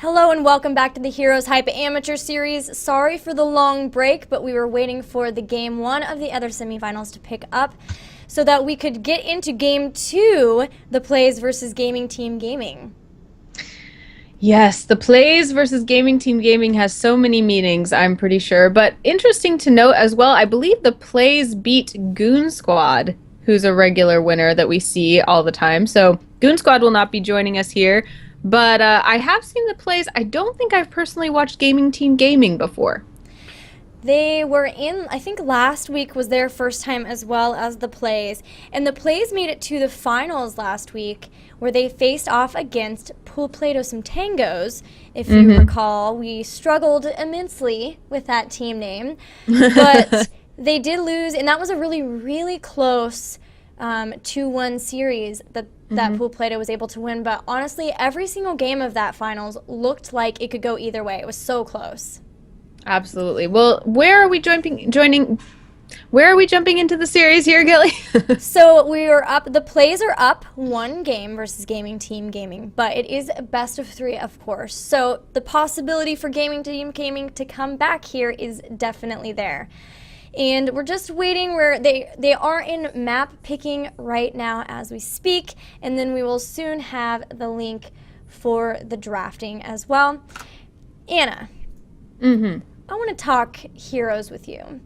Hello and welcome back to the Heroes Hype Amateur Series. Sorry for the long break, but we were waiting for the Game 1 of the other semifinals to pick up so that we could get into Game 2, the PLEYZ versus Gaming Team Gaming. Yes, the PLEYZ versus Gaming Team Gaming has so many meanings, I'm pretty sure. But interesting to note as well, I believe the PLEYZ beat Goon Squad, who's a regular winner that we see all the time. So Goon Squad will not be joining us here. But I have seen the PLEYZ. I don't think I've personally watched Gaming Team Gaming before. They were in, I think last week was their first time as well as the PLEYZ. And the PLEYZ made it to the finals last week where they faced off against PLEYZ Some Tangos. If you recall, we struggled immensely with that team name. But they did lose, and that was a really, really close 2-1 series that PLEYZ was able to win. But honestly, every single game of that finals looked like it could go either way. It was so close. Absolutely. Well, where are we jumping into the series here, Gilly? So we are up. The PLEYZ are up 1 game versus Gaming Team Gaming, but it is a best of 3, of course. So the possibility for Gaming Team Gaming to come back here is definitely there. And we're just waiting where they are in map picking right now as we speak, and then we will soon have the link for the drafting as well. Anna, I want to talk heroes with you.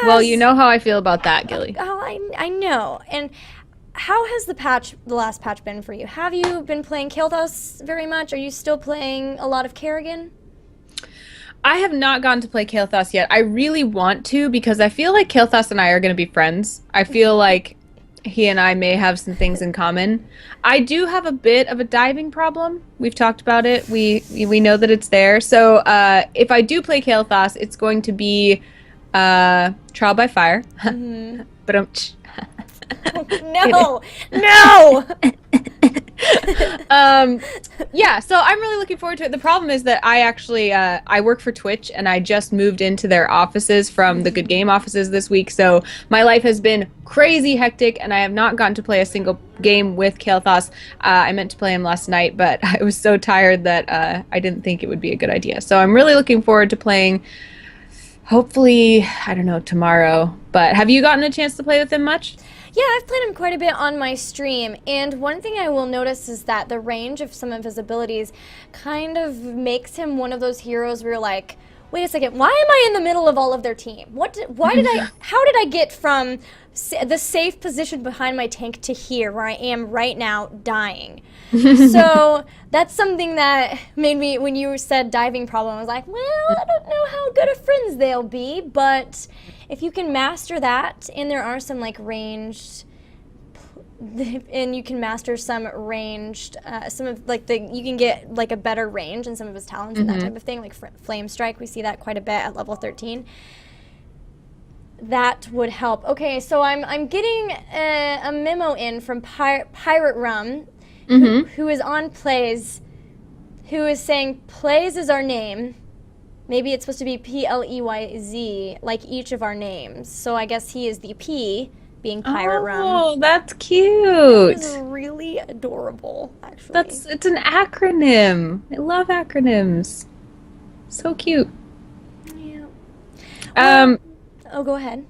Well, you know how I feel about that, Gilly. I know. And how has the last patch been for you? Have you been playing Kael'thas very much? Are you still playing a lot of Kerrigan? I have not gotten to play Kael'thas yet. I really want to because I feel like Kael'thas and I are going to be friends. I feel like he and I may have some things in common. I do have a bit of a diving problem. We've talked about it. We know that it's there. So if I do play Kael'thas, it's going to be Trial by Fire. But No! Yeah, so I'm really looking forward to it. The problem is that I actually I work for Twitch, and I just moved into their offices from the Good Game offices this week, so my life has been crazy hectic, and I have not gotten to play a single game with Kael'thas. I meant to play him last night, but I was so tired that I didn't think it would be a good idea. So I'm really looking forward to playing, hopefully, I don't know, tomorrow. But have you gotten a chance to play with him much? Yeah, I've played him quite a bit on my stream, and one thing I will notice is that the range of some of his abilities kind of makes him one of those heroes where you're like, wait a second, why am I in the middle of all of their team? How did I get from the safe position behind my tank to here where I am right now dying? So that's something that made me, when you said diving problem, I was like, well, I don't know how good of friends they'll be, but if you can master that, and there are some like ranged, and you can master some ranged, some of like you can get like a better range in some of his talents and that type of thing, like Flame Strike. We see that quite a bit at level 13. That would help. Okay, so I'm getting a memo in from Pirate Rum, who is on PLEYZ, who is saying PLEYZ is our name. Maybe it's supposed to be PLEYZ, like each of our names. So I guess he is the P, being Pirate Rum. Oh, that's cute. It's really adorable, actually. It's an acronym. I love acronyms. So cute. Yeah. Oh, go ahead.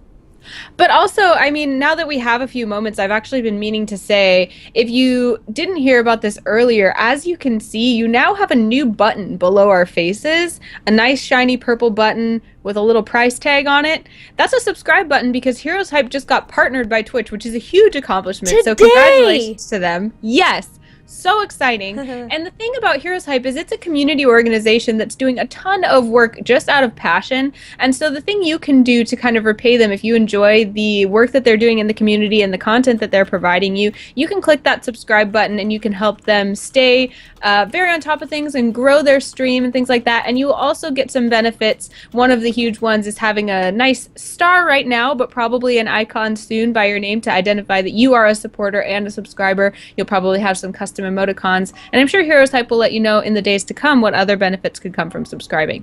But also, I mean, now that we have a few moments, I've actually been meaning to say, if you didn't hear about this earlier, as you can see, you now have a new button below our faces, a nice shiny purple button with a little price tag on it. That's a subscribe button because HeroesHype just got partnered by Twitch, which is a huge accomplishment. Today! So congratulations to them. Yes. So exciting. And the thing about HeroesHype is it's a community organization that's doing a ton of work just out of passion. And so the thing you can do to kind of repay them if you enjoy the work that they're doing in the community and the content that they're providing you, you can click that subscribe button and you can help them stay very on top of things and grow their stream and things like that. And you will also get some benefits. One of the huge ones is having a nice star right now, but probably an icon soon by your name to identify that you are a supporter and a subscriber. You'll probably have some custom emoticons, and I'm sure HeroesHype will let you know in the days to come what other benefits could come from subscribing.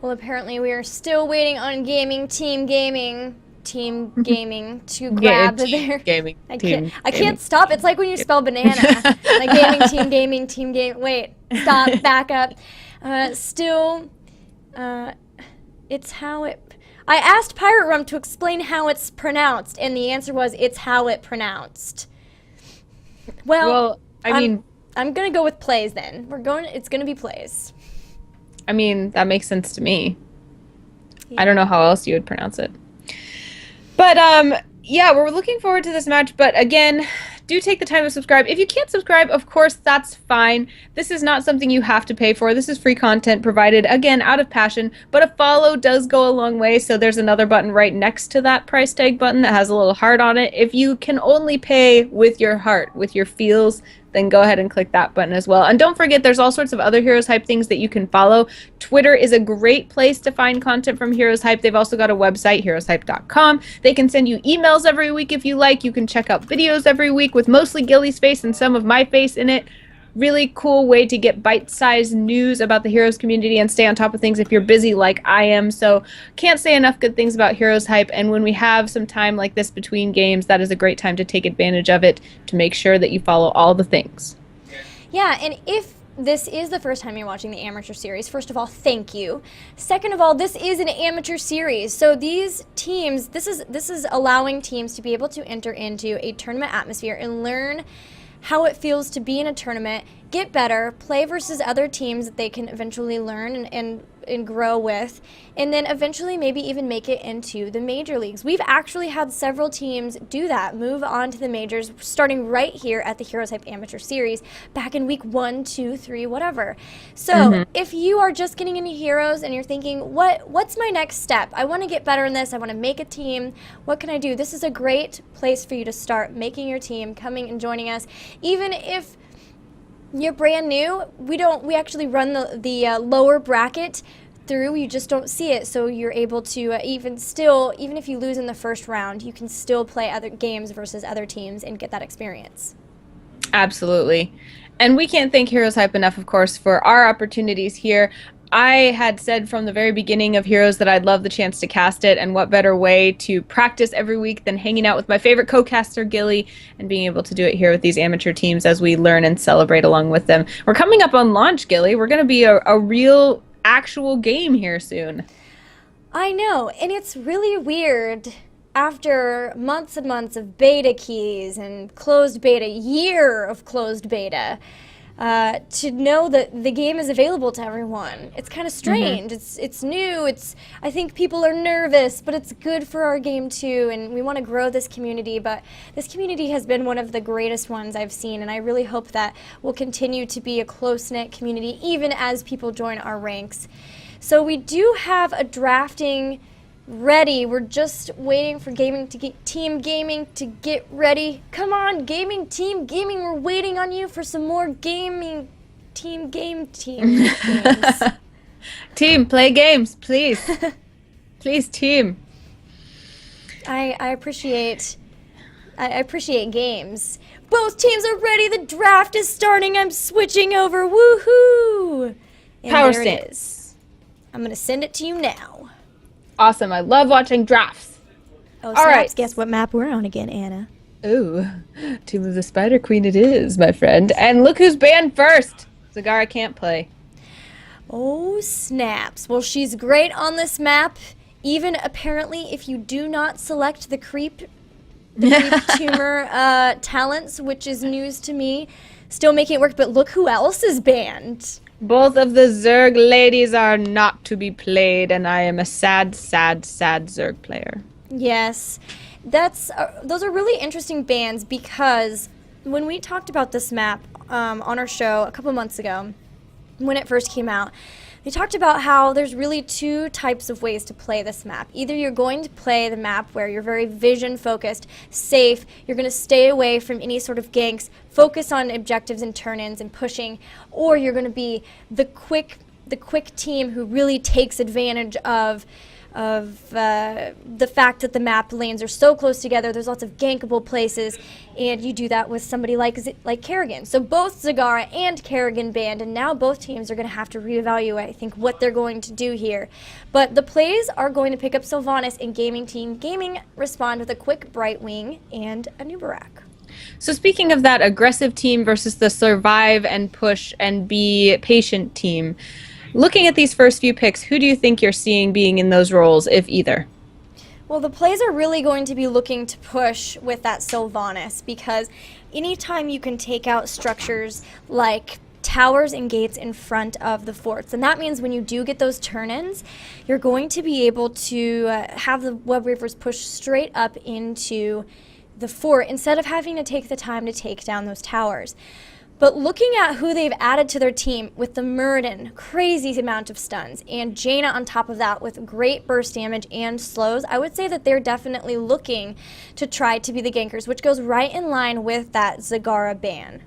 Well, apparently we are still waiting on Gaming Team Gaming team gaming to grab their gaming. I can't stop. It's like when you spell banana. Like gaming, team game. Wait, stop, back up. It's how it. I asked Pirate Rum to explain how it's pronounced, and the answer was it's how it pronounced. Well, I mean, I'm gonna go with PLEYZ then. It's gonna be PLEYZ. I mean, that makes sense to me. Yeah. I don't know how else you would pronounce it. But yeah, we're looking forward to this match. But again, do take the time to subscribe. If you can't subscribe, of course, that's fine. This is not something you have to pay for. This is free content provided, again, out of passion. But a follow does go a long way. So there's another button right next to that price tag button that has a little heart on it. If you can only pay with your heart, with your feels, then go ahead and click that button as well. And don't forget, there's all sorts of other HeroesHype things that you can follow. Twitter is a great place to find content from HeroesHype. They've also got a website, HeroesHype.com. They can send you emails every week if you like. You can check out videos every week with mostly Gilly's face and some of my face in it. Really cool way to get bite-sized news about the Heroes community and stay on top of things if you're busy like I am. So can't say enough good things about HeroesHype, and when we have some time like this between games, that is a great time to take advantage of it to make sure that you follow all the things. Yeah, and if this is the first time you're watching the amateur series, first of all, thank you. Second of all, this is an amateur series, so these teams, this is allowing teams to be able to enter into a tournament atmosphere and learn how it feels to be in a tournament, get better, play versus other teams that they can eventually learn and grow with, and then eventually maybe even make it into the major leagues. We've actually had several teams do that, move on to the majors, starting right here at the HeroesHype Amateur Series back in week 1, 2, 3, whatever. So if you are just getting into Heroes and you're thinking, what's my next step? I want to get better in this. I want to make a team. What can I do? This is a great place for you to start making your team, coming and joining us. Even if you're brand new, we actually run the lower bracket through. You just don't see it, so you're able to even if you lose in the first round, you can still play other games versus other teams and get that experience. Absolutely. And we can't thank HeroesHype enough, of course, for our opportunities here. I had said from the very beginning of Heroes that I'd love the chance to cast it, and what better way to practice every week than hanging out with my favorite co-caster, Gilly, and being able to do it here with these amateur teams as we learn and celebrate along with them. We're coming up on launch, Gilly. We're going to be a real, actual game here soon. I know, and it's really weird after months and months of beta keys and closed beta, year of closed beta, to know that the game is available to everyone. It's kind of strange. It's new. I think people are nervous, but it's good for our game too, and we want to grow this community. But this community has been one of the greatest ones I've seen, and I really hope that we'll continue to be a close-knit community even as people join our ranks. So we do have a drafting ready. We're just waiting for Team Gaming to get ready. Come on, Team Gaming, we're waiting on you for some more gaming teams. Team, play games, please. Please, team. I appreciate games. Both teams are ready. The draft is starting. I'm switching over. Woohoo! And Power there stamp. it is. I'm going to send it to you now. Awesome. I love watching drafts. Oh, All snaps. right. Guess what map we're on again, Anna? Ooh, Team of the Spider Queen it is, my friend. And look who's banned first. Zagara can't play. Oh, snaps. Well, she's great on this map. Even apparently if you do not select the creep tumor talents, which is news to me, still making it work. But look who else is banned. Both of the Zerg ladies are not to be played, and I am a sad, sad, sad Zerg player. Yes, those are really interesting bans, because when we talked about this map on our show a couple months ago, when it first came out, we talked about how there's really two types of ways to play this map. Either you're going to play the map where you're very vision focused, safe, you're going to stay away from any sort of ganks, focus on objectives and turn-ins and pushing, or you're going to be the quick the quick team who really takes advantage of the fact that the map lanes are so close together. There's lots of gankable places, and you do that with somebody like Kerrigan. So both Zagara and Kerrigan banned, and now both teams are going to have to reevaluate, I think, what they're going to do here. But the PLEYZ are going to pick up Sylvanas, and Gaming Team Gaming respond with a quick Brightwing and a Nubarak. So speaking of that aggressive team versus the survive and push and be patient team, looking at these first few picks, who do you think you're seeing being in those roles, if either? Well, the PLEYZ are really going to be looking to push with that Sylvanas, because anytime you can take out structures like towers and gates in front of the forts, and that means when you do get those turn-ins, you're going to be able to have the Web Weavers push straight up into the fort instead of having to take the time to take down those towers. But looking at who they've added to their team with the Muradin, crazy amount of stuns, and Jaina on top of that with great burst damage and slows, I would say that they're definitely looking to try to be the gankers, which goes right in line with that Zagara ban.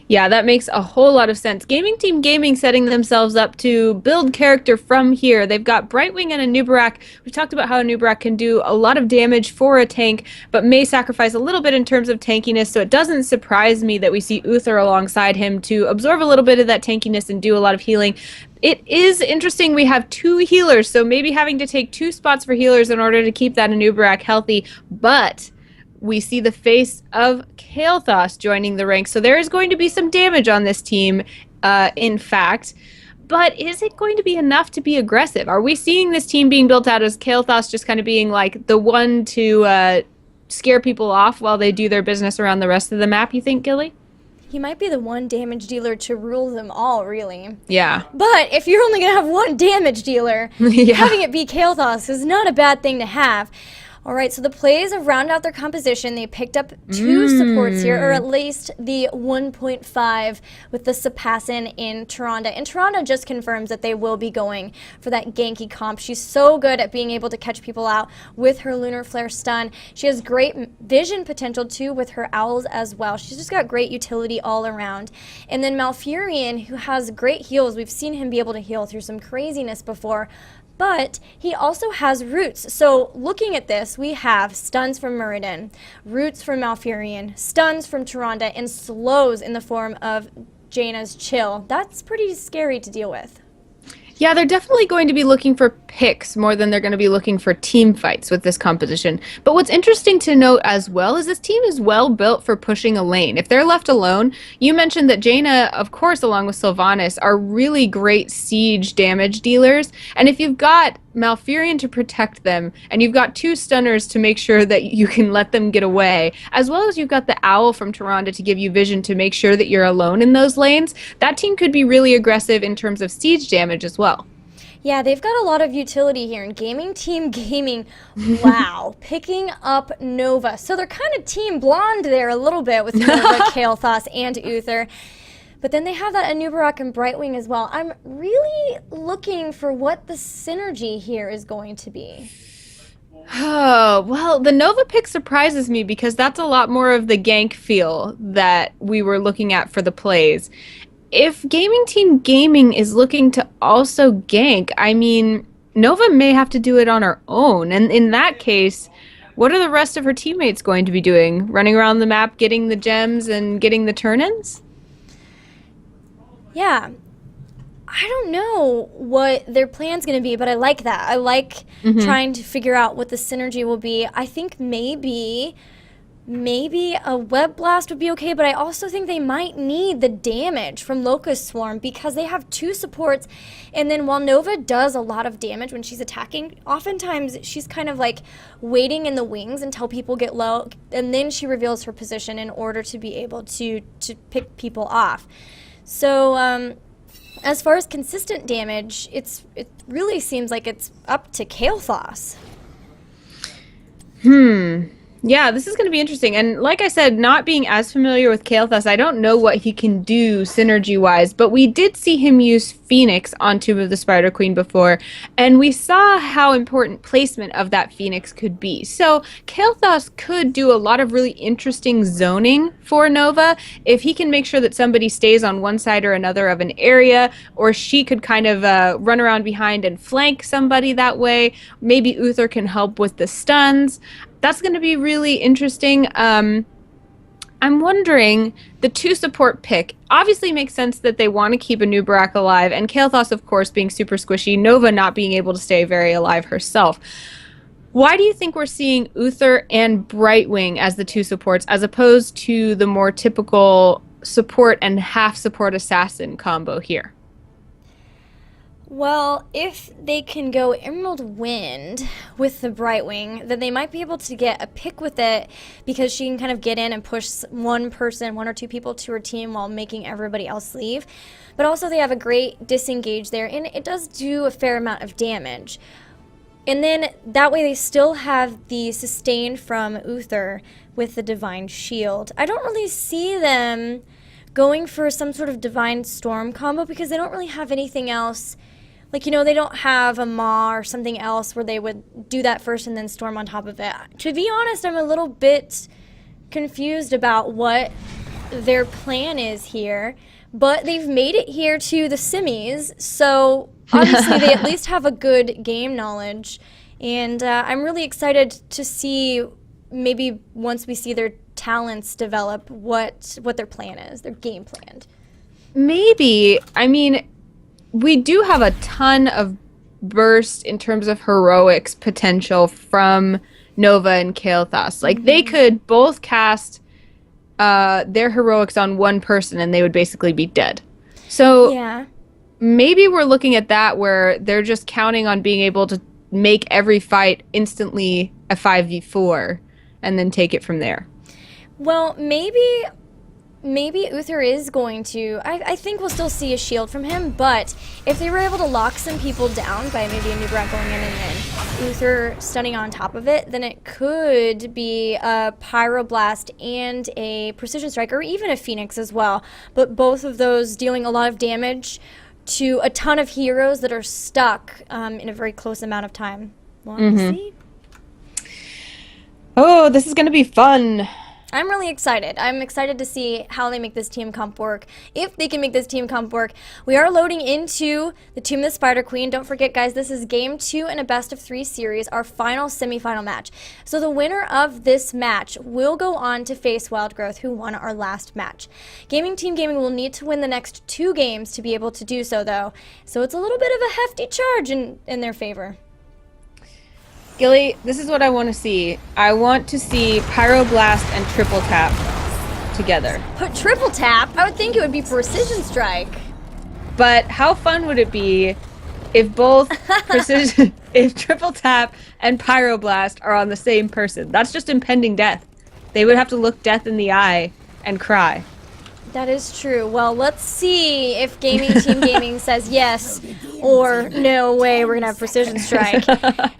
Yeah, that makes a whole lot of sense. Gaming Team Gaming setting themselves up to build character from here. They've got Brightwing and a Nubarak. We talked about how a Nubarak can do a lot of damage for a tank, but may sacrifice a little bit in terms of tankiness, so it doesn't surprise me that we see Uther alongside him to absorb a little bit of that tankiness and do a lot of healing. It is interesting we have two healers, so maybe having to take two spots for healers in order to keep that Nubarak healthy, but we see the face of Kael'thas joining the ranks, so there is going to be some damage on this team, in fact. But is it going to be enough to be aggressive? Are we seeing this team being built out as Kael'thas just kind of being like the one to scare people off while they do their business around the rest of the map, you think, Gilly? He might be the one damage dealer to rule them all, really. Yeah. But if you're only going to have one damage dealer, having it be Kael'thas is not a bad thing to have. All right, so the PLEYZ have rounded out their composition. They picked up two supports here, or at least the 1.5 with the Sapassin in Tyrande. And Tyrande just confirms that they will be going for that ganky comp. She's so good at being able to catch people out with her Lunar Flare stun. She has great vision potential, too, with her owls as well. She's just got great utility all around. And then Malfurion, who has great heals. We've seen him be able to heal through some craziness before. But he also has roots. So looking at this, we have stuns from Muradin, roots from Malfurion, stuns from Tyrande, and slows in the form of Jaina's Chill. That's pretty scary to deal with. Yeah, they're definitely going to be looking for picks more than they're going to be looking for team fights with this composition. But what's interesting to note as well is this team is well built for pushing a lane. If they're left alone, you mentioned that Jaina, of course, along with Sylvanas, are really great siege damage dealers. And if you've got Malfurion to protect them, and you've got two stunners to make sure that you can let them get away, as well as you've got the owl from Tyrande to give you vision to make sure that you're alone in those lanes, that team could be really aggressive in terms of siege damage as well. Yeah, they've got a lot of utility here, and Gaming Team Gaming, wow, picking up Nova. So they're kind of Team Blonde there a little bit with Nova, Kael'thas, and Uther. But then they have that Anubarak and Brightwing as well. I'm really looking for what the synergy here is going to be. Oh, well, the Nova pick surprises me because that's a lot more of the gank feel that we were looking at for the PLEYZ. If Gaming Team Gaming is looking to also gank, I mean, Nova may have to do it on her own. And in that case, what are the rest of her teammates going to be doing? Running around the map, getting the gems and getting the turn-ins? Yeah, I don't know what their plan's going to be, but I like that. I like trying to figure out what the synergy will be. I think maybe a Web Blast would be okay, but I also think they might need the damage from Locust Swarm because they have two supports. And then while Nova does a lot of damage when she's attacking, oftentimes she's kind of like waiting in the wings until people get low, and then she reveals her position in order to be able to pick people off. So as far as consistent damage, it really seems like it's up to Kael'thas. Yeah, this is going to be interesting. And like I said, not being as familiar with Kael'thas, I don't know what he can do synergy-wise, but we did see him use Phoenix on Tomb of the Spider Queen before, and we saw how important placement of that Phoenix could be. So Kael'thas could do a lot of really interesting zoning for Nova if he can make sure that somebody stays on one side or another of an area, or she could kind of run around behind and flank somebody that way. Maybe Uther can help with the stuns. That's going to be really interesting. I'm wondering, the 2 support pick obviously makes sense that they want to keep a new Barak alive, and Kael'thas, of course, being super squishy, Nova not being able to stay very alive herself. Why do you think we're seeing Uther and Brightwing as the 2 supports, as opposed to the more typical support and half-support assassin combo here? Well, if they can go Emerald Wind with the Brightwing, then they might be able to get a pick with it, because she can kind of get in and push one or 2 people to her team while making everybody else leave. But also they have a great disengage there, and it does do a fair amount of damage. And then that way they still have the sustain from Uther with the Divine Shield. I don't really see them going for some sort of Divine Storm combo, because they don't really have anything else. Like, you know, they don't have a Maw or something else where they would do that first and then storm on top of it. To be honest, I'm a little bit confused about what their plan is here, but they've made it here to the semis, so obviously they at least have a good game knowledge, and I'm really excited to see, maybe once we see their talents develop, what their plan is, their game plan. Maybe. I mean, we do have a ton of burst in terms of heroics potential from Nova and Kael'thas. Like, they could both cast their heroics on one person and they would basically be dead. So yeah, maybe we're looking at that where they're just counting on being able to make every fight instantly a 5v4 and then take it from there. well, maybe Uther is going to, I think we'll still see a shield from him, but if they were able to lock some people down by maybe a Nubrak going in and then Uther stunning on top of it, then it could be a Pyroblast and a Precision Strike, or even a Phoenix as well, but both of those dealing a lot of damage to a ton of heroes that are stuck in a very close amount of time. We'll have to see. Oh, this is going to be fun. I'm really excited. I'm excited to see how they make this team comp work. If they can make this team comp work, we are loading into the Tomb of the Spider Queen. Don't forget, guys, this is Game 2 in a best-of-3 series, our final semifinal match. So the winner of this match will go on to face Wildgrowth, who won our last match. Gaming Team Gaming will need to win the next 2 games to be able to do so, though. So it's a little bit of a hefty charge in their favor. Gilly, this is what I want to see. I want to see Pyroblast and Triple Tap together. But Triple Tap? I would think it would be Precision Strike. But how fun would it be if both Precision, if Triple Tap and Pyroblast are on the same person? That's just impending death. They would have to look death in the eye and cry. That is true. Well, let's see if Gaming Team Gaming says yes or no way, we're going to have Precision Strike.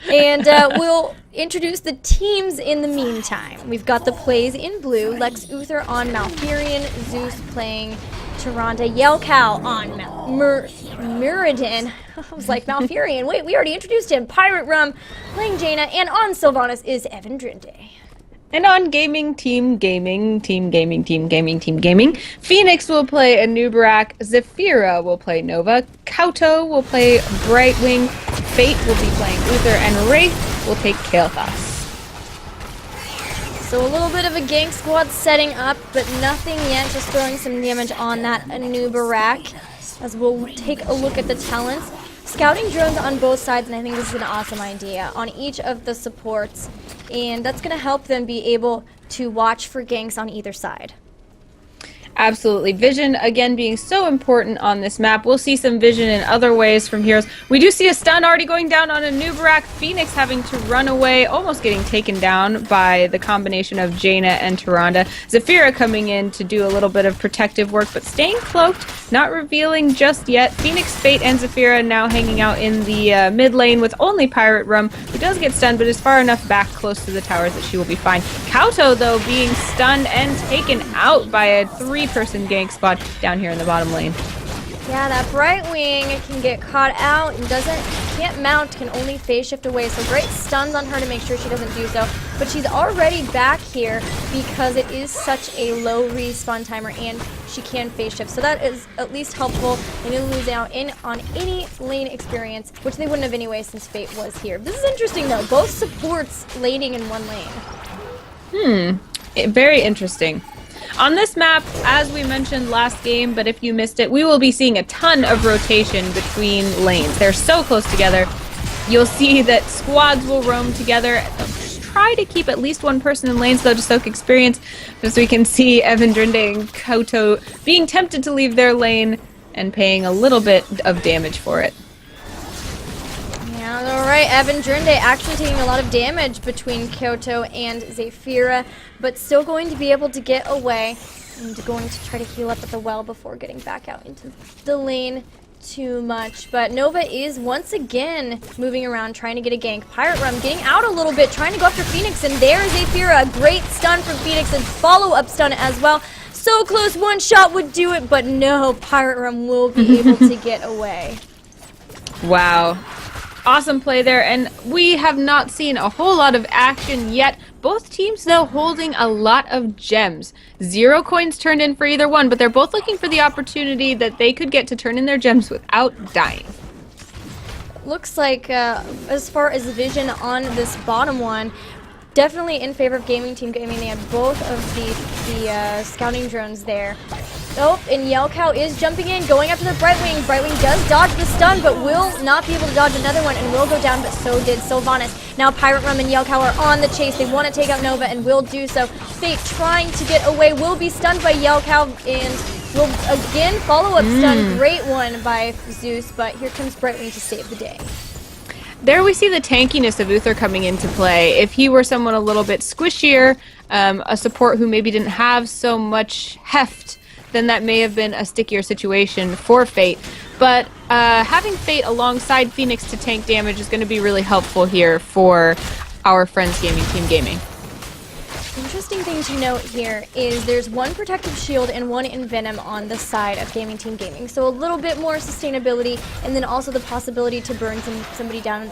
And we'll introduce the teams in the meantime. We've got the PLEYZ in blue, Lex Uther on Malfurion, Zeus playing Tyrande, Yelkow on Muradin. I was like, Malfurion, wait, we already introduced him. Pirate Rum playing Jaina, and on Sylvanas is Evan Drinde. And on Gaming Team Gaming, Phoenix will play Anubarak, Zephyra will play Nova, Kauto will play Brightwing, Fate will be playing Uther, and Wraith will take Kael'thas. So a little bit of a gank squad setting up, but nothing yet, just throwing some damage on that Anubarak, as we'll take a look at the talents. Scouting drones on both sides, and I think this is an awesome idea, on each of the supports. And that's going to help them be able to watch for ganks on either side. Absolutely. Vision, again, being so important on this map. We'll see some vision in other ways from Heroes. We do see a stun already going down on a Nubarak. Phoenix having to run away, almost getting taken down by the combination of Jaina and Tyrande. Zafira coming in to do a little bit of protective work, but staying cloaked, not revealing just yet. Phoenix, Fate, and Zafira now hanging out in the mid lane with only Pirate Rum, who does get stunned, but is far enough back close to the towers that she will be fine. Kauto, though, being stunned and taken out by a three-person gank squad down here in the bottom lane. Yeah, that Brightwing can get caught out and can't mount, can only phase shift away. So great stuns on her to make sure she doesn't do so. But she's already back here because it is such a low respawn timer and she can phase shift. So that is at least helpful. And you'll lose out on any lane experience, which they wouldn't have anyway since Fate was here. This is interesting though. Both supports laning in one lane. Very interesting. On this map, as we mentioned last game, but if you missed it, we will be seeing a ton of rotation between lanes. They're so close together. You'll see that squads will roam together. Try to keep at least one person in lanes, though, to soak experience. As we can see, Evan Drinde and Kauto being tempted to leave their lane and paying a little bit of damage for it. Alright, Evan Drinde actually taking a lot of damage between Kyoto and Zafira, but still going to be able to get away and going to try to heal up at the well before getting back out into the lane too much. But Nova is once again moving around trying to get a gank. Pirate Rum getting out a little bit, trying to go after Phoenix, and there's Zafira. A great stun from Phoenix and follow-up stun as well. So close, one shot would do it, but no, Pirate Rum will be able to get away. Wow. Awesome play there, and we have not seen a whole lot of action yet. Both teams, though, holding a lot of gems. 0 coins turned in for either one, but they're both looking for the opportunity that they could get to turn in their gems without dying. Looks like, as far as the vision on this bottom one, definitely in favor of Gaming Team Gaming. They have both of the scouting drones there. Oh, and Yelkow is jumping in, going after the Brightwing. Brightwing does dodge the stun, but will not be able to dodge another one and will go down, but so did Sylvanas. Now Pirate Rum and Yelkow are on the chase. They want to take out Nova and will do so. Fate trying to get away, will be stunned by Yelkow and will again follow up stun. Great one by Zeus, but here comes Brightwing to save the day. There we see the tankiness of Uther coming into play. If he were someone a little bit squishier, a support who maybe didn't have so much heft, then that may have been a stickier situation for Fate. But having Fate alongside Phoenix to tank damage is going to be really helpful here for our friends Gaming Team Gaming. Interesting thing to note here is there's one protective shield and one envenom on the side of Gaming Team Gaming. So a little bit more sustainability, and then also the possibility to burn somebody down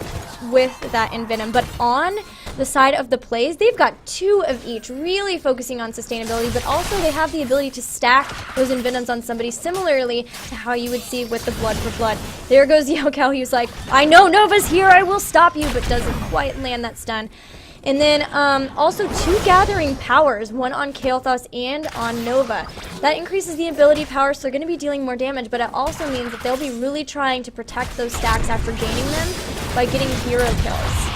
with that envenom. But on the side of the PLEYZ, they've got 2 of each, really focusing on sustainability, but also they have the ability to stack those envenoms on somebody, similarly to how you would see with the Blood for Blood. There goes Yelkow, he's like, I know Nova's here, I will stop you, but doesn't quite land that stun. And then also 2 gathering powers, one on Kael'thas and on Nova. That increases the ability power, so they're going to be dealing more damage, but it also means that they'll be really trying to protect those stacks after gaining them by getting hero kills.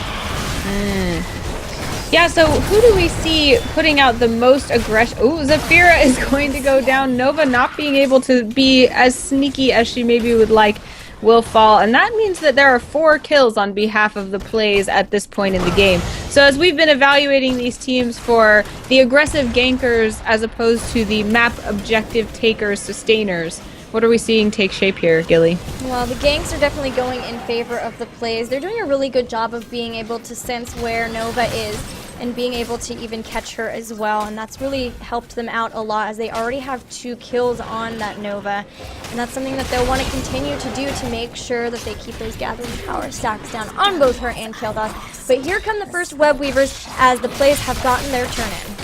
Yeah, so who do we see putting out the most aggression? Ooh, Zafira is going to go down. Nova not being able to be as sneaky as she maybe would like will fall, and that means that there are 4 kills on behalf of the PLEYZ at this point in the game. So as we've been evaluating these teams for the aggressive gankers as opposed to the map objective takers, sustainers, what are we seeing take shape here, Gilly? Well, the ganks are definitely going in favor of the PLEYZ. They're doing a really good job of being able to sense where Nova is and being able to even catch her as well, and that's really helped them out a lot as they already have 2 kills on that Nova, and that's something that they'll want to continue to do to make sure that they keep those gathering power stacks down on both her and Kael'thas. But here come the first web weavers as the PLEYZ have gotten their turn in.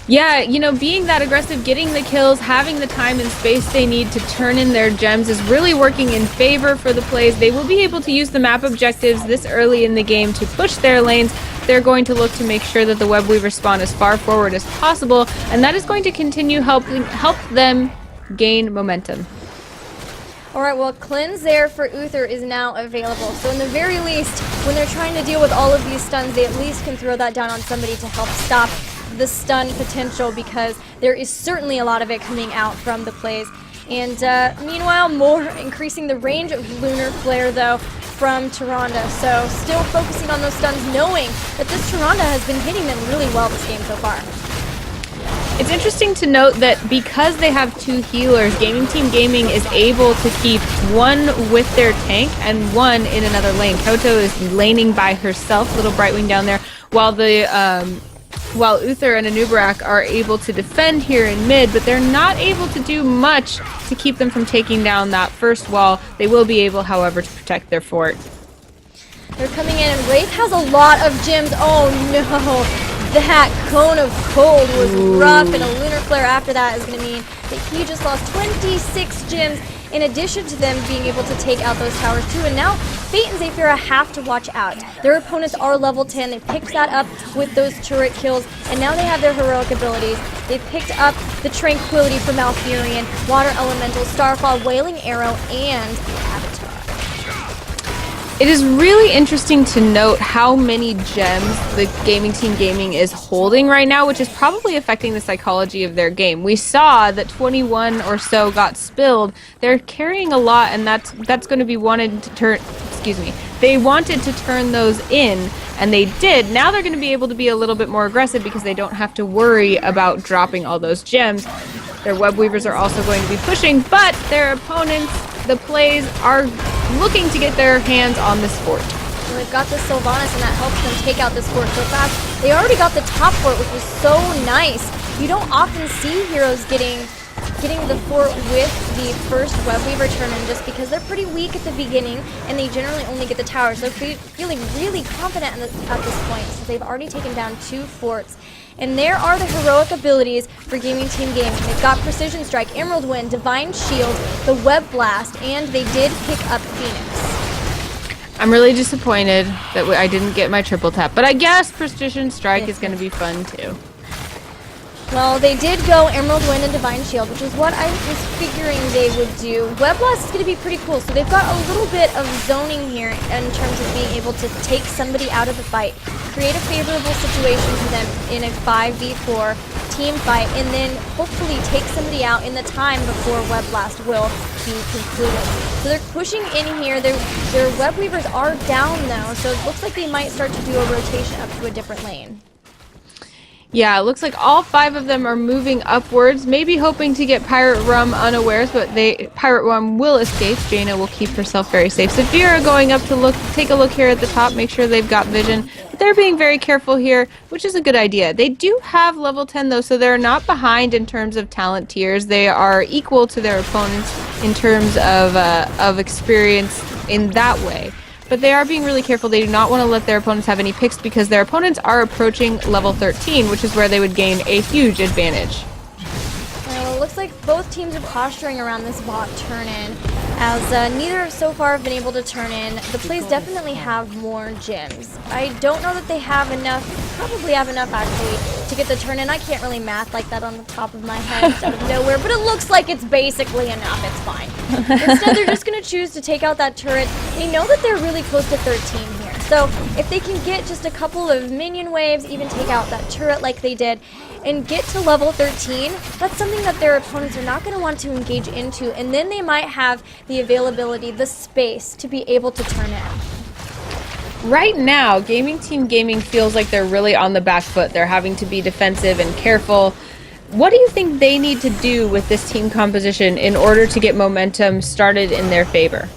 Yeah, you know, being that aggressive, getting the kills, having the time and space they need to turn in their gems is really working in favor for the PLEYZ. They will be able to use the map objectives this early in the game to push their lanes. They're going to look to make sure that the web weaver spawn as far forward as possible, and that is going to continue help them gain momentum. Alright, well, Cleanse there for Uther is now available. So in the very least, when they're trying to deal with all of these stuns, they at least can throw that down on somebody to help stop the stun potential, because there is certainly a lot of it coming out from the PLEYZ. And meanwhile, more increasing the range of Lunar Flare, though, from Tyrande. So still focusing on those stuns, knowing that this Tyrande has been hitting them really well this game so far. It's interesting to note that because they have two healers, Team Gaming is able to keep one with their tank and one in another lane. Koto is laning by herself, little Brightwing down there, while while Uther and Anubarak are able to defend here in mid, but they're not able to do much to keep them from taking down that first wall. They will be able, however, to protect their fort. They're coming in, and Wraith has a lot of gems. Oh no! That Cone of Cold was rough, and a Lunar Flare after that is going to mean that he just lost 26 gems, in addition to them being able to take out those towers too. And now Fate and Zephyra have to watch out. Their opponents are level 10. They picked that up with those turret kills, and now they have their heroic abilities. They picked up the Tranquility from Malfurion, Water Elemental, Starfall, Wailing Arrow, and Avatar. It is really interesting to note how many gems the Team Gaming is holding right now, which is probably affecting the psychology of their game. We saw that 21 or so got spilled. They're carrying a lot, and that's going to be wanted to turn. Excuse me. They wanted to turn those in, and they did. Now they're going to be able to be a little bit more aggressive because they don't have to worry about dropping all those gems. Their web weavers are also going to be pushing, but their opponents, the PLEYZ, are looking to get their hands on this fort. And they've got this Sylvanas, and that helps them take out this fort so fast. They already got the top fort, which was so nice. You don't often see heroes getting the fort with the first web weaver turn-in, just because they're pretty weak at the beginning, and they generally only get the towers. They're feeling really confident at this point, since they've already taken down 2 forts. And there are the heroic abilities for Team Gaming. They've got Precision Strike, Emerald Wind, Divine Shield, the Web Blast, and they did pick up Phoenix. I'm really disappointed that I didn't get my triple tap, but I guess Precision Strike is going to be fun too. Well, they did go Emerald Wind and Divine Shield, which is what I was figuring they would do. Web Blast is going to be pretty cool, so they've got a little bit of zoning here in terms of being able to take somebody out of the fight, create a favorable situation for them in a 5v4 team fight, and then hopefully take somebody out in the time before Web Blast will be concluded. So they're pushing in here. Their Web Weavers are down though, so it looks like they might start to do a rotation up to a different lane. Yeah, it looks like all 5 of them are moving upwards, maybe hoping to get Pirate Rum unawares, but Pirate Rum will escape. Jaina will keep herself very safe. Zephyra going up to take a look here at the top, make sure they've got vision. But they're being very careful here, which is a good idea. They do have level 10 though, so they're not behind in terms of talent tiers. They are equal to their opponents in terms of experience in that way. But they are being really careful. They do not want to let their opponents have any picks, because their opponents are approaching level 13, which is where they would gain a huge advantage. Well, it looks like both teams are posturing around this bot turn-in, as neither so far have been able to turn in. The PLEYZ definitely have more gems. I don't know that they have enough, probably have enough actually, to get the turn-in. I can't really math like that on the top of my head just out of nowhere, but it looks like it's basically enough. It's fine. Instead, they're just going to choose to take out that turret. They know that they're really close to 13 here, so if they can get just a couple of minion waves, even take out that turret like they did, and get to level 13, that's something that their opponents are not going to want to engage into, and then they might have the availability, the space to be able to turn in. Right now, Team Gaming feels like they're really on the back foot. They're having to be defensive and careful. What do you think they need to do with this team composition in order to get momentum started in their favor?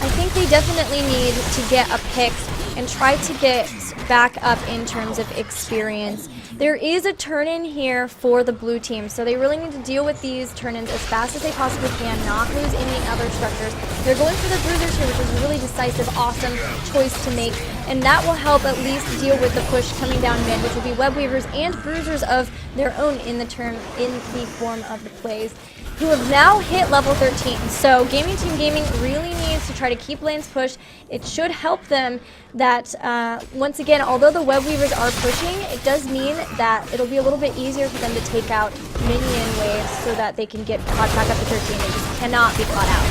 I think they definitely need to get a pick and try to get back up in terms of experience. There is a turn-in here for the blue team, so they really need to deal with these turn-ins as fast as they possibly can, not lose any other structures. They're going for the bruisers here, which is a really decisive, awesome choice to make, and that will help at least deal with the push coming down mid, which will be web weavers and bruisers of their own in the form of the PLEYZ, who have now hit level 13. So Team Gaming really needs to try to keep lanes pushed. It should help them that, once again, although the web weavers are pushing, it does mean that it'll be a little bit easier for them to take out minion waves so that they can get caught back up to 13. They just cannot be caught out.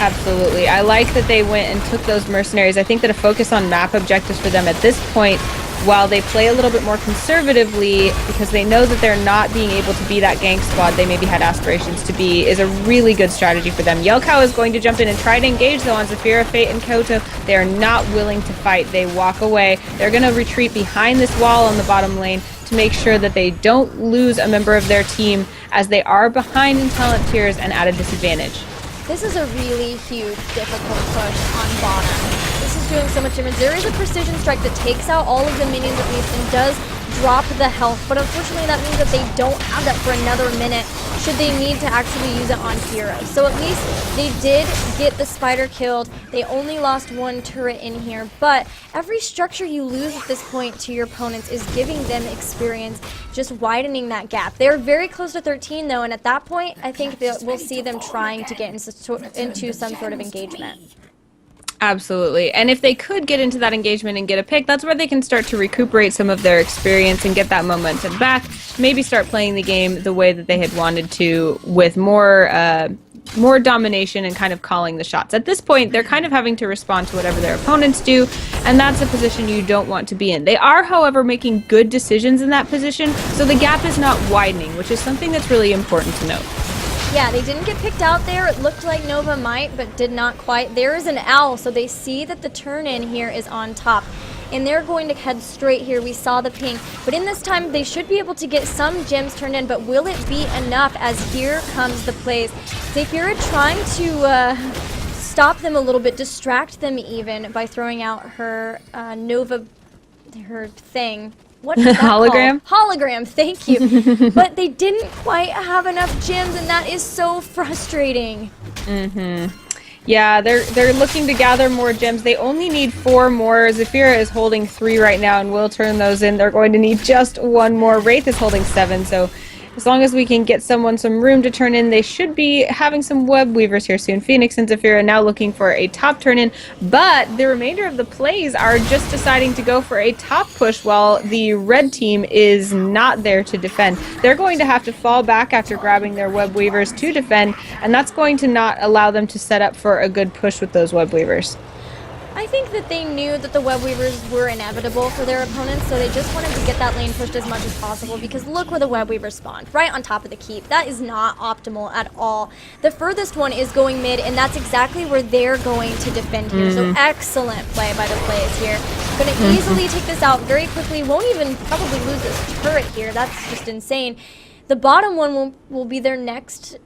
Absolutely. I like that they went and took those mercenaries. I think that a focus on map objectives for them at this point, while they play a little bit more conservatively because they know that they're not being able to be that gank squad they maybe had aspirations to be, is a really good strategy for them. Yelkow is going to jump in and try to engage though on Zafira, Fate, and Koto. They are not willing to fight. They walk away. They're going to retreat behind this wall on the bottom lane to make sure that they don't lose a member of their team, as they are behind in talent tiers and at a disadvantage. This is a really huge, difficult push on bottom. This is doing so much damage. There is a precision strike that takes out all of the minions at least and does drop the health, but unfortunately that means that they don't have that for another minute should they need to actually use it on heroes. So at least they did get the spider killed. They only lost one turret in here, but every structure you lose at this point to your opponents is giving them experience, just widening that gap. They're very close to 13 though, and at that point I think that we'll see them trying to get into some sort of engagement. Absolutely. And if they could get into that engagement and get a pick, that's where they can start to recuperate some of their experience and get that momentum back. Maybe start playing the game the way that they had wanted to, with more domination and kind of calling the shots. At this point, they're kind of having to respond to whatever their opponents do, and that's a position you don't want to be in. They are, however, making good decisions in that position, so the gap is not widening, which is something that's really important to note. Yeah, they didn't get picked out there. It looked like Nova might, but did not quite. There is an owl, so they see that the turn-in here is on top. And they're going to head straight here. We saw the ping. But in this time, they should be able to get some gems turned in, but will it be enough, as here comes the PLEYZ. Zafira trying to stop them a little bit, distract them even, by throwing out her Nova, her thing. What is that hologram? Called? Hologram, thank you. But they didn't quite have enough gems, and that is so frustrating. Yeah, they're looking to gather more gems. They only need 4 more. Zafira is holding 3 right now and will turn those in. They're going to need just 1 more. Wraith is holding 7, so as long as we can get someone some room to turn in, they should be having some web weavers here soon. Phoenix and Zafira now looking for a top turn in, but the remainder of the PLEYZ are just deciding to go for a top push while the red team is not there to defend. They're going to have to fall back after grabbing their web weavers to defend, and that's going to not allow them to set up for a good push with those web weavers. I think that they knew that the web weavers were inevitable for their opponents, so they just wanted to get that lane pushed as much as possible, because look where the web weavers spawned, right on top of the keep. That is not optimal at all. The furthest one is going mid, and that's exactly where they're going to defend here. So excellent play by the PLEYZ here. Going to easily take this out very quickly. Won't even probably lose this turret here. That's just insane. The bottom one will be their next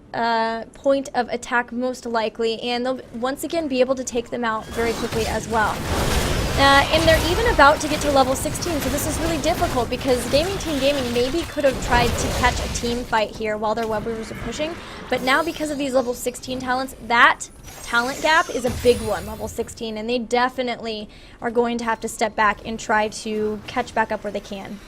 point of attack most likely, and they'll once again be able to take them out very quickly as well. And they're even about to get to level 16, so this is really difficult because Team Gaming maybe could have tried to catch a team fight here while their web weavers are pushing, but now because of these level 16 talents, that talent gap is a big one, level 16, and they definitely are going to have to step back and try to catch back up where they can.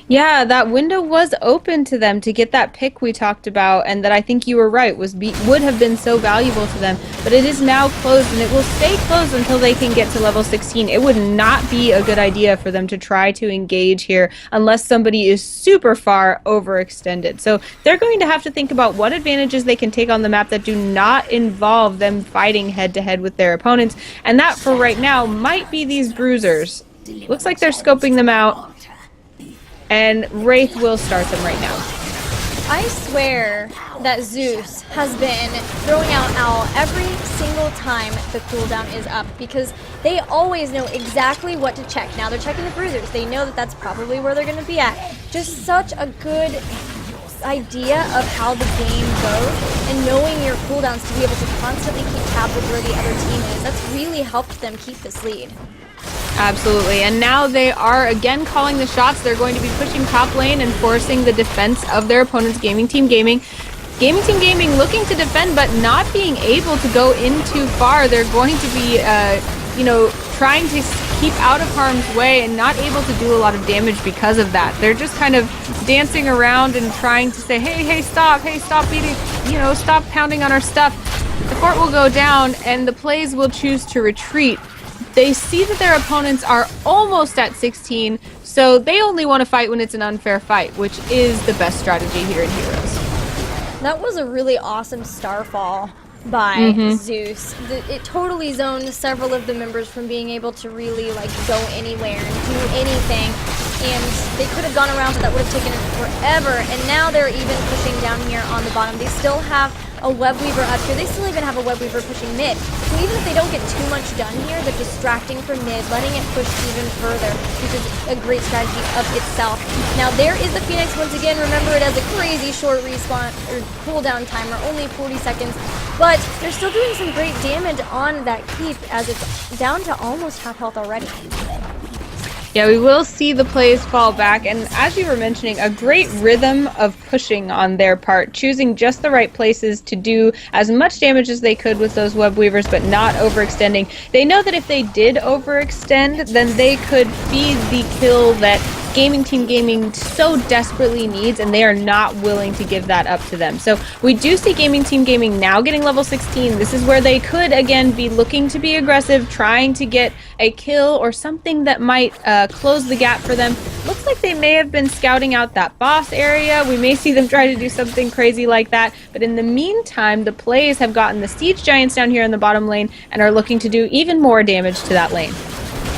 Yeah, that window was open to them to get that pick we talked about, and that I think you were right, would have been so valuable to them. But it is now closed, and it will stay closed until they can get to level 16. It would not be a good idea for them to try to engage here unless somebody is super far overextended. So they're going to have to think about what advantages they can take on the map that do not involve them fighting head-to-head with their opponents. And that, for right now, might be these bruisers. Looks like they're scoping them out. And Wraith will start them right now. I swear that Zeus has been throwing out Owl every single time the cooldown is up, because they always know exactly what to check. Now they're checking the bruisers. They know that that's probably where they're going to be at. Just such a good idea of how the game goes, and knowing your cooldowns to be able to constantly keep tabs with where the other team is. That's really helped them keep this lead. Absolutely, and now they are again calling the shots. They're going to be pushing top lane and forcing the defense of their opponent's Team Gaming. Team Gaming looking to defend, but not being able to go in too far. They're going to be, trying to keep out of harm's way and not able to do a lot of damage because of that. They're just kind of dancing around and trying to say, hey, stop beating, stop pounding on our stuff. The fort will go down, and the PLEYZ will choose to retreat. They see that their opponents are almost at 16, so they only want to fight when it's an unfair fight, which is the best strategy here in Heroes. That was a really awesome Starfall by Zeus. It totally zoned several of the members from being able to really like go anywhere and do anything, and they could have gone around, but that would have taken forever. And now they're even pushing down here on the bottom. They still have a web weaver up here. They still even have a web weaver pushing mid. So even if they don't get too much done here, they're distracting from mid, letting it push even further, which is a great strategy of itself. Now there is the Phoenix once again. Remember, it has a crazy short respawn or cooldown timer, only 40 seconds, but they're still doing some great damage on that keep as it's down to almost half health already. Yeah, we will see the PLEYZ fall back, and as you were mentioning, a great rhythm of pushing on their part, choosing just the right places to do as much damage as they could with those web weavers, but not overextending. They know that if they did overextend, then they could feed the kill that Team Gaming so desperately needs, and they are not willing to give that up to them. So we do see Team Gaming now getting level 16. This is where they could again be looking to be aggressive, trying to get a kill or something that might close the gap for them. Looks like they may have been scouting out that boss area. We may see them try to do something crazy like that, but in the meantime, the PLEYZ have gotten the Siege Giants down here in the bottom lane and are looking to do even more damage to that lane.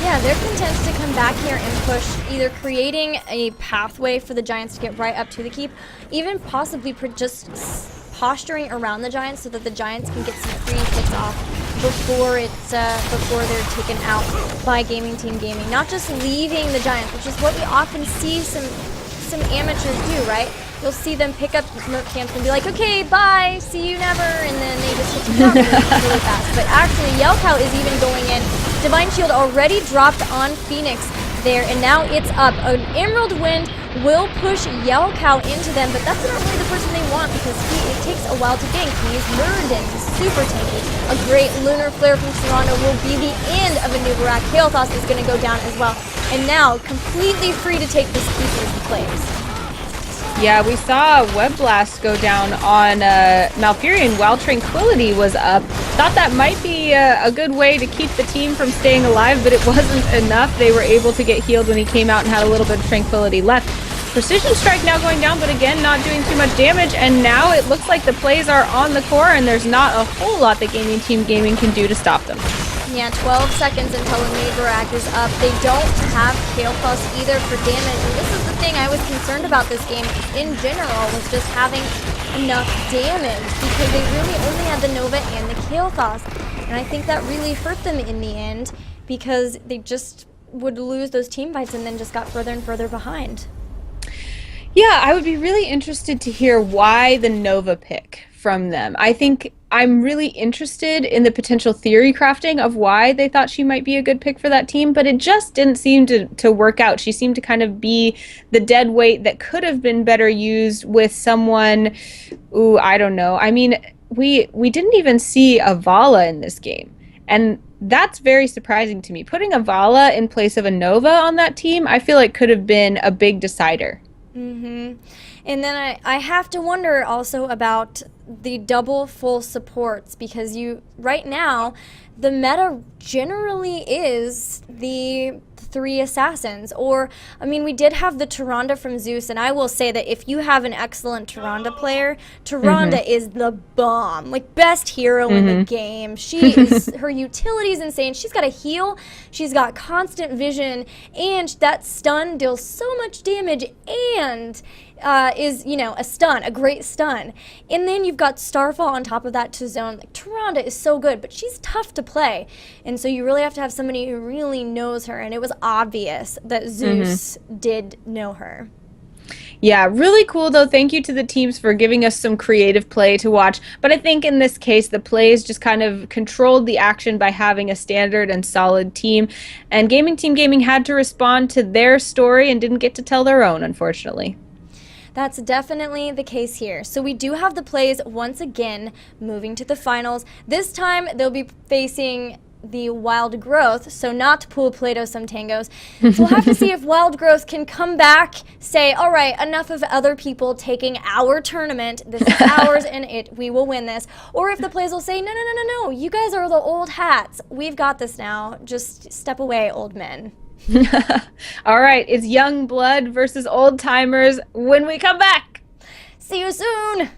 Yeah, they're content to come back here and push, either creating a pathway for the Giants to get right up to the keep, even possibly just posturing around the Giants so that the Giants can get some free hits off before they're taken out by Team Gaming. Not just leaving the Giants, which is what we often see some amateurs do, right? You'll see them pick up Merc camps and be like, okay, bye, see you never, and then they just hit the top really fast. But actually, Yelkow is even going in. Divine Shield already dropped on Phoenix there, and now it's up. An Emerald Wind will push Yelkow into them, but that's not really the person they want because it takes a while to gank. He is Muradin, he's super tanky. A great Lunar Flare from Toronto will be the end of a new Barak. Kael'thas is going to go down as well. And now, completely free to take this keep is the PLEYZ. Yeah, we saw Web Blast go down on Malfurion while Tranquility was up. Thought that might be a good way to keep the team from staying alive, but it wasn't enough. They were able to get healed when he came out and had a little bit of Tranquility left. Precision Strike now going down, but again, not doing too much damage, and now it looks like the PLEYZ are on the core, and there's not a whole lot that Team Gaming can do to stop them. Yeah, 12 seconds until a mid Barak is up. They don't have Kael'thas either for damage, and this is the thing I was concerned about this game in general, was just having enough damage, because they really only had the Nova and the Kael'thas, and I think that really hurt them in the end, because they just would lose those team fights and then just got further and further behind. Yeah, I would be really interested to hear why the Nova pick from them. I think I'm really interested in the potential theory crafting of why they thought she might be a good pick for that team, but it just didn't seem to work out. She seemed to kind of be the dead weight that could have been better used with someone, I don't know. I mean, we didn't even see a Vala in this game, and that's very surprising to me. Putting a Vala in place of a Nova on that team, I feel like could have been a big decider. And then I have to wonder also about the double full supports, because right now the meta generally is the 3 assassins, or I mean, we did have the Tyrande from Zeus, and I will say that if you have an excellent Tyrande player, Tyrande is the bomb, like best hero in the game. Her utility is insane. She's got a heal, she's got constant vision, and that stun deals so much damage and is, a great stun. And then you've got Starfall on top of that to zone. Like, Tyrande is so good, but she's tough to play. And so you really have to have somebody who really knows her, and it was obvious that Zeus did know her. Yeah, really cool though. Thank you to the teams for giving us some creative play to watch. But I think in this case, the PLEYZ just kind of controlled the action by having a standard and solid team. And Team Gaming had to respond to their story and didn't get to tell their own, unfortunately. That's definitely the case here. So we do have the PLEYZ once again moving to the finals. This time they'll be facing the Wild Growth, so not Pool Play-Doh Some Tangos. So we'll have to see if Wild Growth can come back, say, all right, enough of other people taking our tournament. This is ours, and we will win this. Or if the PLEYZ will say, no, you guys are the old hats. We've got this now. Just step away, old men. All right, it's young blood versus old timers when we come back. See you soon.